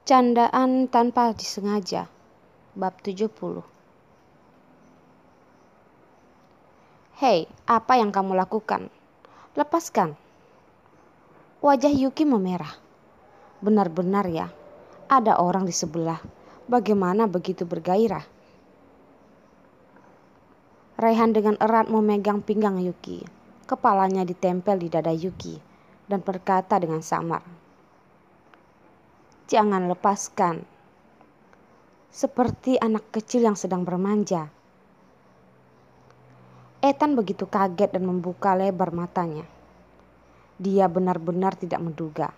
Candaan tanpa disengaja. Bab 70. Hei, apa yang kamu lakukan? Lepaskan. Wajah Yuki memerah. Benar-benar ya, ada orang di sebelah. Bagaimana begitu bergairah? Raihan dengan erat memegang pinggang Yuki. Kepalanya ditempel di dada Yuki dan berkata dengan samar, "Jangan lepaskan." Seperti anak kecil yang sedang bermanja. Ethan begitu kaget dan membuka lebar matanya. Dia benar-benar tidak menduga.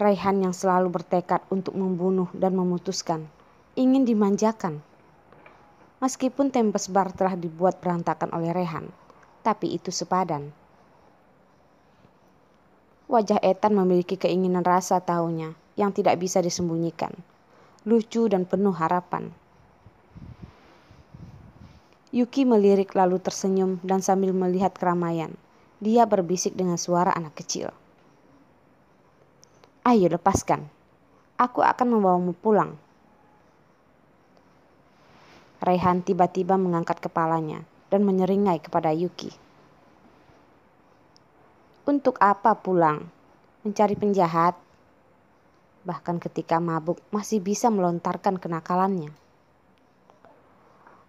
Raihan yang selalu bertekad untuk membunuh dan memutuskan, ingin dimanjakan. Meskipun Tempest Bar telah dibuat berantakan oleh Raihan, tapi itu sepadan. Wajah Ethan memiliki keinginan rasa tahunya yang tidak bisa disembunyikan. Lucu dan penuh harapan. Yuki melirik lalu tersenyum dan sambil melihat keramaian, dia berbisik dengan suara anak kecil. "Ayo lepaskan, aku akan membawamu pulang." Raihan tiba-tiba mengangkat kepalanya dan menyeringai kepada Yuki. "Untuk apa pulang? Mencari penjahat?" Bahkan ketika mabuk masih bisa melontarkan kenakalannya.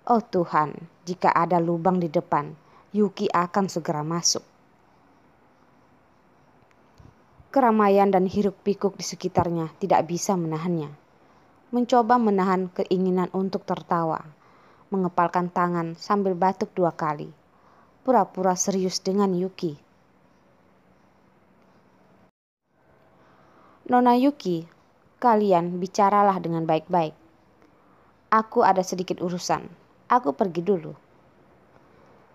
Oh Tuhan, jika ada lubang di depan, Yuki akan segera masuk. Keramaian dan hiruk-pikuk di sekitarnya tidak bisa menahannya. Mencoba menahan keinginan untuk tertawa, mengepalkan tangan sambil batuk 2 kali, pura-pura serius dengan Yuki. "Nona Yuki, kalian bicaralah dengan baik-baik. Aku ada sedikit urusan, aku pergi dulu."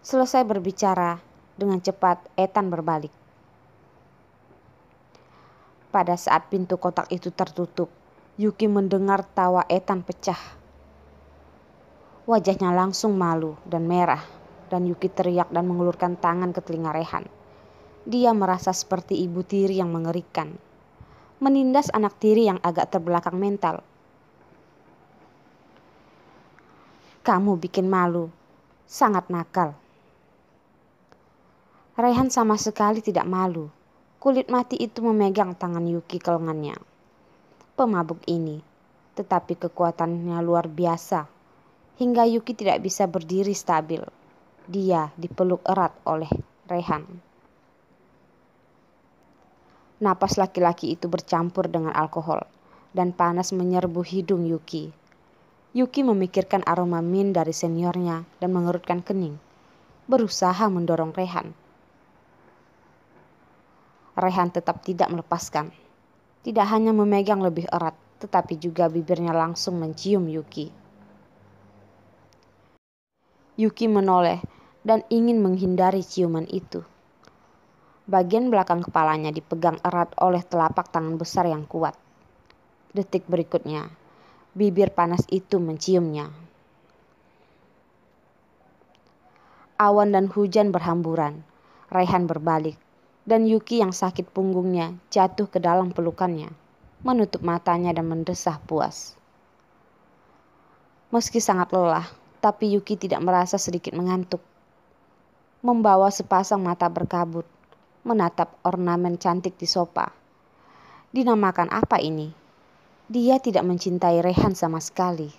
Selesai berbicara, dengan cepat Ethan berbalik. Pada saat pintu kotak itu tertutup, Yuki mendengar tawa Ethan pecah. Wajahnya langsung malu dan merah, dan Yuki teriak dan mengulurkan tangan ke telinga Raihan. Dia merasa seperti ibu tiri yang mengerikan, menindas anak tiri yang agak terbelakang mental. "Kamu bikin malu, sangat nakal." Raihan sama sekali tidak malu. Kulit mati itu memegang tangan Yuki ke lengannya. Pemabuk ini, tetapi kekuatannya luar biasa, hingga Yuki tidak bisa berdiri stabil. Dia dipeluk erat oleh Raihan. Napas laki-laki itu bercampur dengan alkohol, dan panas menyerbu hidung Yuki. Yuki memikirkan aroma min dari seniornya dan mengerutkan kening, berusaha mendorong Raihan. Raihan tetap tidak melepaskan. Tidak hanya memegang lebih erat, tetapi juga bibirnya langsung mencium Yuki. Yuki menoleh dan ingin menghindari ciuman itu. Bagian belakang kepalanya dipegang erat oleh telapak tangan besar yang kuat. Detik berikutnya, bibir panas itu menciumnya. Awan dan hujan berhamburan. Raihan berbalik, dan Yuki yang sakit punggungnya jatuh ke dalam pelukannya, menutup matanya dan mendesah puas. Meski sangat lelah, tapi Yuki tidak merasa sedikit mengantuk. Membawa sepasang mata berkabut, menatap ornamen cantik di sofa. Dinamakan apa ini? Dia tidak mencintai Raihan sama sekali.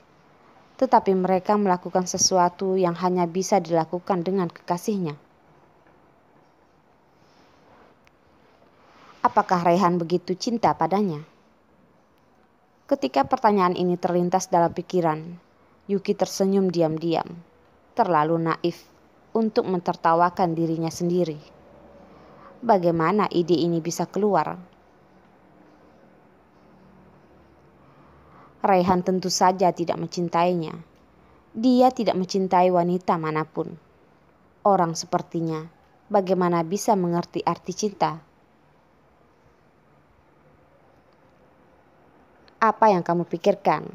Tetapi mereka melakukan sesuatu yang hanya bisa dilakukan dengan kekasihnya. Apakah Raihan begitu cinta padanya? Ketika pertanyaan ini terlintas dalam pikiran, Yuki tersenyum diam-diam, terlalu naif untuk mentertawakan dirinya sendiri. Bagaimana ide ini bisa keluar? Raihan tentu saja tidak mencintainya. Dia tidak mencintai wanita manapun. Orang sepertinya, bagaimana bisa mengerti arti cinta? "Apa yang kamu pikirkan?"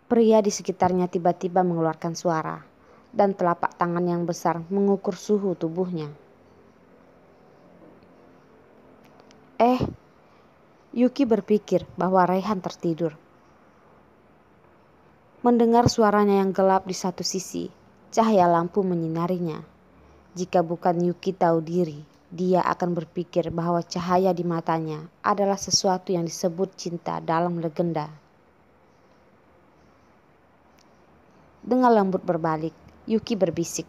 Pria di sekitarnya tiba-tiba mengeluarkan suara, dan telapak tangan yang besar mengukur suhu tubuhnya. Yuki berpikir bahwa Rehan tertidur. Mendengar suaranya yang gelap di satu sisi, cahaya lampu menyinarinya. Jika bukan Yuki tahu diri, dia akan berpikir bahwa cahaya di matanya adalah sesuatu yang disebut cinta dalam legenda. Dengan lembut berbalik, Yuki berbisik.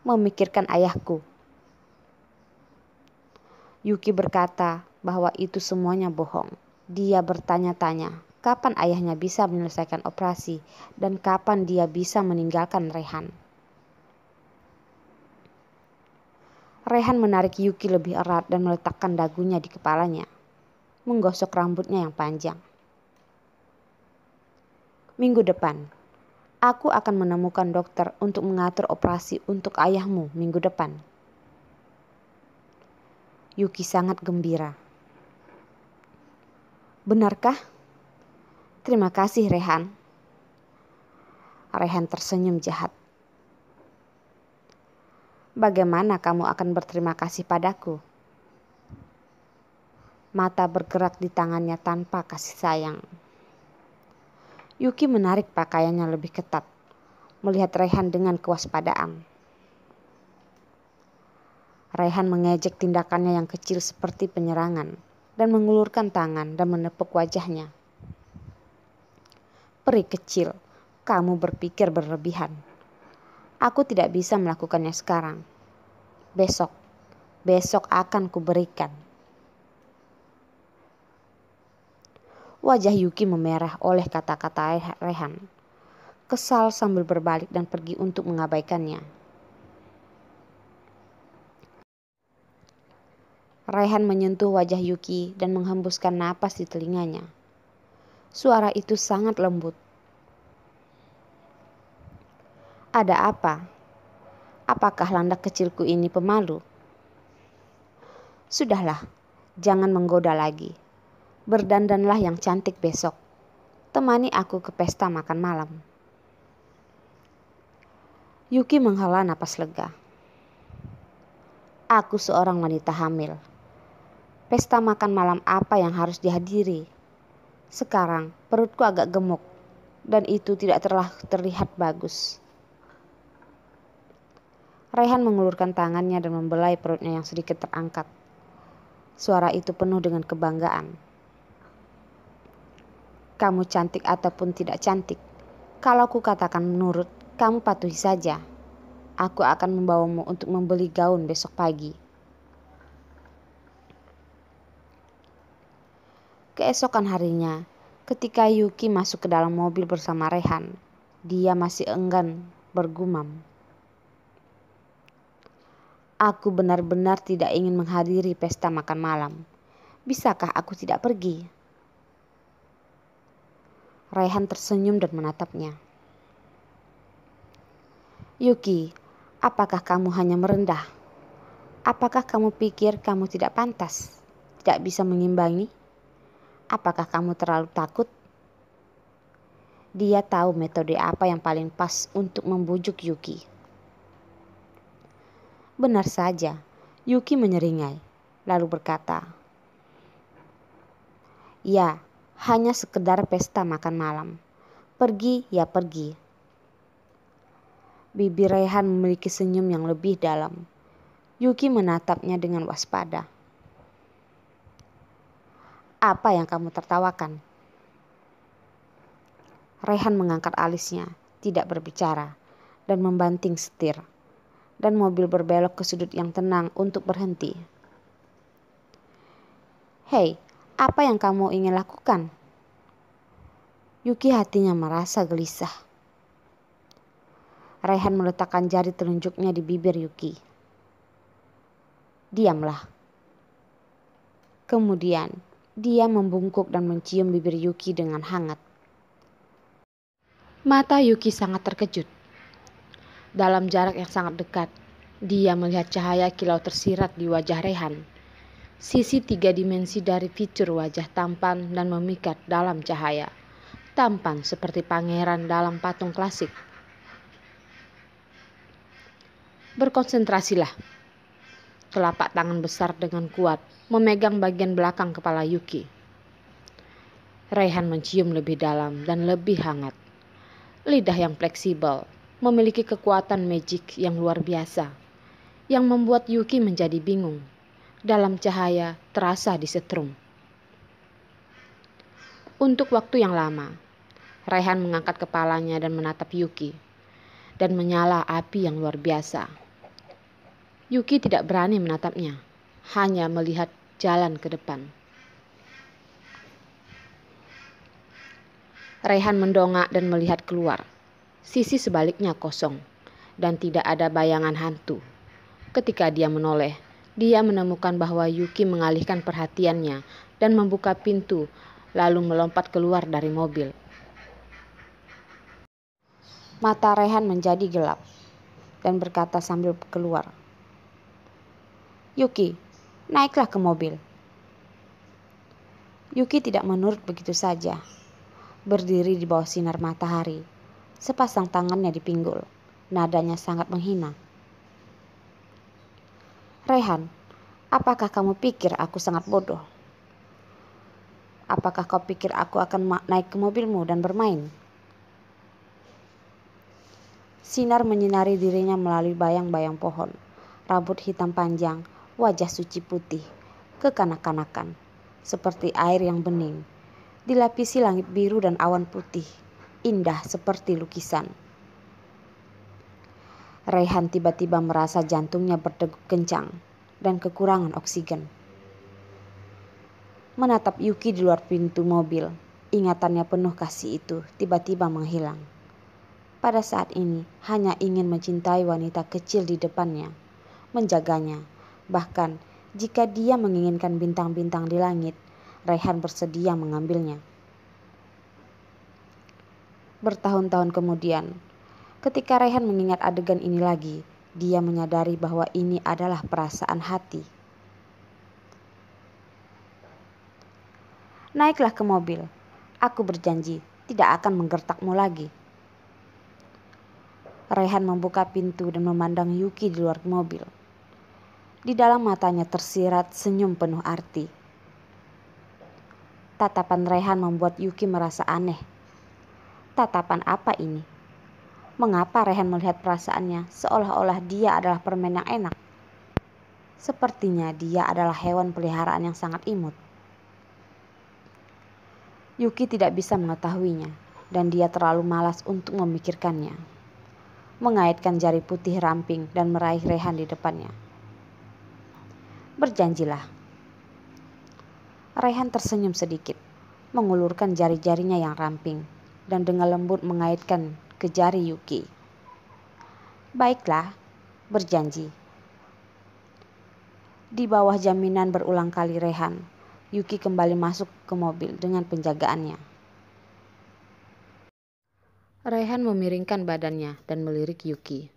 Memikirkan ayahku. Yuki berkata bahwa itu semuanya bohong. Dia bertanya-tanya kapan ayahnya bisa menyelesaikan operasi dan kapan dia bisa meninggalkan Rehan. Rehan menarik Yuki lebih erat dan meletakkan dagunya di kepalanya, menggosok rambutnya yang panjang. Minggu depan, aku akan menemukan dokter untuk mengatur operasi untuk ayahmu minggu depan. Yuki sangat gembira. Benarkah? Terima kasih, Rehan. Rehan tersenyum jahat. Bagaimana kamu akan berterima kasih padaku? Mata bergerak di tangannya tanpa kasih sayang. Yuki menarik pakaiannya lebih ketat, melihat Rehan dengan kewaspadaan. Rehan mengejek tindakannya yang kecil seperti penyerangan dan mengulurkan tangan dan menepuk wajahnya. Peri kecil, kamu berpikir berlebihan. Aku tidak bisa melakukannya sekarang. Besok akan kuberikan. Wajah Yuki memerah oleh kata-kata Rehan. Kesal sambil berbalik dan pergi untuk mengabaikannya. Rehan menyentuh wajah Yuki dan menghembuskan napas di telinganya. Suara itu sangat lembut. Ada apa? Apakah landak kecilku ini pemalu? Sudahlah, jangan menggoda lagi. Berdandanlah yang cantik besok. Temani aku ke pesta makan malam. Yuki menghela napas lega. Aku seorang wanita hamil. Pesta makan malam apa yang harus dihadiri? Sekarang perutku agak gemuk dan itu tidak terlihat bagus. Rehan mengulurkan tangannya dan membelai perutnya yang sedikit terangkat. Suara itu penuh dengan kebanggaan. Kamu cantik ataupun tidak cantik, kalau ku katakan menurut, kamu patuhi saja. Aku akan membawamu untuk membeli gaun besok pagi. Keesokan harinya, ketika Yuki masuk ke dalam mobil bersama Rehan, dia masih enggan bergumam. Aku benar-benar tidak ingin menghadiri pesta makan malam. Bisakah aku tidak pergi? Rehan tersenyum dan menatapnya. Yuki, apakah kamu hanya merendah? Apakah kamu pikir kamu tidak pantas? Tidak bisa mengimbangi? Apakah kamu terlalu takut? Dia tahu metode apa yang paling pas untuk membujuk Yuki. Benar saja, Yuki menyeringai, lalu berkata, ya, hanya sekedar pesta makan malam. Pergi ya pergi. Bibir Rehan memiliki senyum yang lebih dalam. Yuki menatapnya dengan waspada. Apa yang kamu tertawakan? Rehan mengangkat alisnya, tidak berbicara, dan membanting setir. Dan mobil berbelok ke sudut yang tenang untuk berhenti. Hei, apa yang kamu ingin lakukan? Yuki hatinya merasa gelisah. Rehan meletakkan jari telunjuknya di bibir Yuki. Diamlah. Kemudian, dia membungkuk dan mencium bibir Yuki dengan hangat. Mata Yuki sangat terkejut. Dalam jarak yang sangat dekat, dia melihat cahaya kilau tersirat di wajah Rehan. Sisi 3 dimensi dari fitur wajah tampan dan memikat dalam cahaya. Tampan seperti pangeran dalam patung klasik. Berkonsentrasilah. telapak tangan besar dengan kuat memegang bagian belakang kepala Yuki. Raihan mencium lebih dalam dan lebih hangat. Lidah yang fleksibel memiliki kekuatan magic yang luar biasa, yang membuat Yuki menjadi bingung. Dalam cahaya terasa disetrum. Untuk waktu yang lama, Raihan mengangkat kepalanya dan menatap Yuki, dan menyala api yang luar biasa. Yuki tidak berani menatapnya, hanya melihat jalan ke depan. Raihan mendongak dan melihat keluar. Sisi sebaliknya kosong, dan tidak ada bayangan hantu. Ketika dia menoleh, dia menemukan bahwa Yuki mengalihkan perhatiannya dan membuka pintu, lalu melompat keluar dari mobil. Mata Raihan menjadi gelap dan berkata sambil keluar, "Yuki, naiklah ke mobil." Yuki tidak menurut begitu saja. Berdiri di bawah sinar matahari, sepasang tangannya di pinggul. Nadanya sangat menghina. "Raihan, apakah kamu pikir aku sangat bodoh? Apakah kau pikir aku akan naik ke mobilmu dan bermain?" Sinar menyinari dirinya melalui bayang-bayang pohon, rambut hitam panjang, wajah suci putih, kekanak-kanakan, seperti air yang bening, dilapisi langit biru dan awan putih, indah seperti lukisan. Raihan tiba-tiba merasa jantungnya berdegup kencang dan kekurangan oksigen. Menatap Yuki di luar pintu mobil, ingatannya penuh kasih itu tiba-tiba menghilang. Pada saat ini hanya ingin mencintai wanita kecil di depannya, menjaganya. Bahkan jika dia menginginkan bintang-bintang di langit, Raihan bersedia mengambilnya. Bertahun-tahun kemudian, ketika Raihan mengingat adegan ini lagi, dia menyadari bahwa ini adalah perasaan hati. "Naiklah ke mobil. Aku berjanji tidak akan menggertakmu lagi." Raihan membuka pintu dan memandang Yuki di luar mobil. Di dalam matanya tersirat senyum penuh arti. Tatapan Raihan membuat Yuki merasa aneh. Tatapan apa ini? Mengapa Raihan melihat perasaannya seolah-olah dia adalah permen yang enak? Sepertinya dia adalah hewan peliharaan yang sangat imut. Yuki tidak bisa mengetahuinya, dan dia terlalu malas untuk memikirkannya. Mengaitkan jari putih ramping dan meraih Raihan di depannya. "Berjanjilah." Raihan tersenyum sedikit, mengulurkan jari-jarinya yang ramping, dan dengan lembut mengaitkan ke jari Yuki. "Baiklah, berjanji." Di bawah jaminan berulang kali Raihan, Yuki kembali masuk ke mobil dengan penjagaannya. Raihan memiringkan badannya dan melirik Yuki.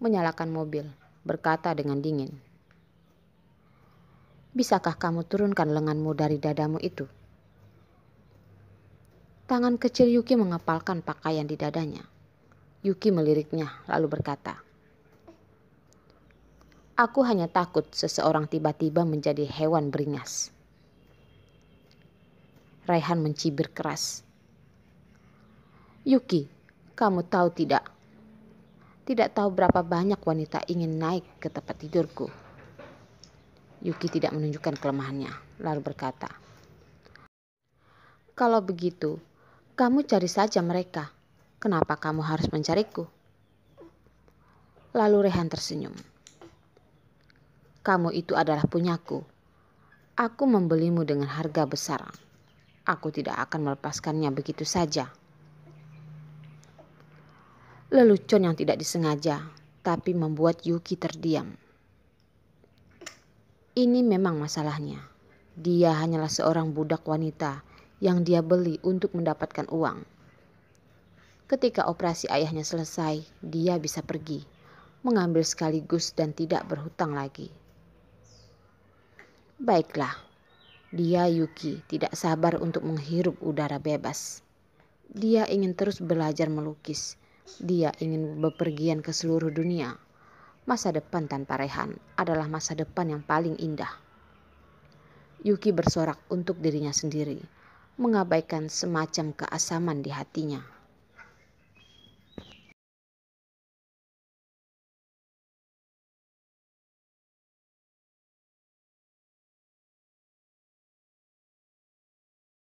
Menyalakan mobil, berkata dengan dingin, "Bisakah kamu turunkan lenganmu dari dadamu itu?" Tangan kecil Yuki mengepalkan pakaian di dadanya. Yuki meliriknya lalu berkata, "Aku hanya takut seseorang tiba-tiba menjadi hewan beringas." Raihan mencibir keras. "Yuki, kamu tahu tidak? Tidak tahu berapa banyak wanita ingin naik ke tempat tidurku." Yuki tidak menunjukkan kelemahannya, lalu berkata, "Kalau begitu, kamu cari saja mereka. Kenapa kamu harus mencariku?" Lalu Raihan tersenyum. "Kamu itu adalah punyaku. Aku membelimu dengan harga besar. Aku tidak akan melepaskannya begitu saja." Lelucon yang tidak disengaja, tapi membuat Yuki terdiam. Ini memang masalahnya. Dia hanyalah seorang budak wanita yang dia beli untuk mendapatkan uang. Ketika operasi ayahnya selesai, dia bisa pergi, mengambil sekaligus dan tidak berhutang lagi. Baiklah, dia Yuki tidak sabar untuk menghirup udara bebas. Dia ingin terus belajar melukis. Dia ingin bepergian ke seluruh dunia, Masa depan tanpa Rehan adalah masa depan yang paling indah. Yuki bersorak untuk dirinya sendiri, mengabaikan semacam keasaman di hatinya.